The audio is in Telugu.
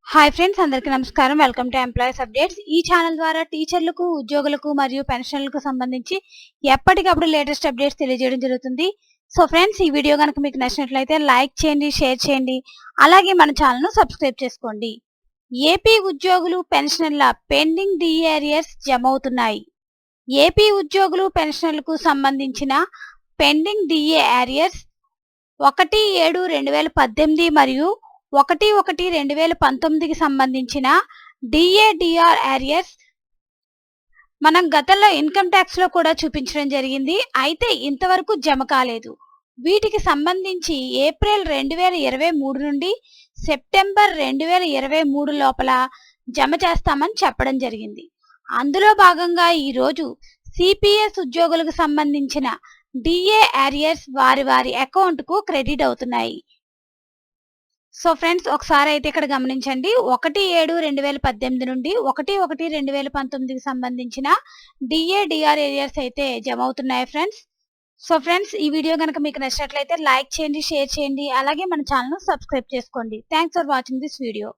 హాయ్ ఫ్రెండ్స్, అందరికీ నమస్కారం. Welcome to employees updates. ఈ ఛానల్ ద్వారా టీచర్లకు, ఉద్యోగులకు మరియు పెన్షన్లకు సంబంధించి ఎప్పటికప్పుడు లేటెస్ట్ అప్డేట్స్ తెలియజేయడం జరుగుతుంది. సో ఫ్రెండ్స్, ఈ వీడియో కనుక మీకు నచ్చినట్లయితే లైక్ చేయండి, షేర్ చేయండి. అలాగే మన ఛానల్ను సబ్స్క్రైబ్ చేసుకోండి. ఏపీ ఉద్యోగులు పెన్షనర్ల పెండింగ్ డిఏ అరియర్స్ జమ అవుతున్నాయి. ఏపీ ఉద్యోగులు పెన్షనర్లకు సంబంధించిన పెండింగ్ డిఏ అరియర్స్ 1/7/2018 మరియు 1/1/2019కి సంబంధించిన డిఏడిఆర్ అరియర్స్ మనం గతంలో ఇన్కమ్ ట్యాక్స్ లో కూడా చూపించడం జరిగింది. అయితే ఇంతవరకు జమ కాలేదు. వీటికి సంబంధించి ఏప్రిల్ 2023 నుండి సెప్టెంబర్ 2023 లోపల జమ చేస్తామని చెప్పడం జరిగింది. అందులో భాగంగా ఈరోజు సిపిఎస్ ఉద్యోగులకు సంబంధించిన డిఏ అరియర్స్ వారి అకౌంట్కు క్రెడిట్ అవుతున్నాయి. సో ఫ్రెండ్స్, ఒకసారి అయితే ఇక్కడ గమనించండి. 1/7/2018 నుండి 1/1/2019కి సంబంధించిన డిఏడిఆర్ ఏరియాస్ అయితే జమ అవుతున్నాయి ఫ్రెండ్స్. సో ఫ్రెండ్స్, ఈ వీడియో కనుక మీకు నచ్చినట్లయితే లైక్ చేయండి, షేర్ చేయండి. అలాగే మన ఛానల్ను సబ్స్క్రైబ్ చేసుకోండి. Thanks for watching this video.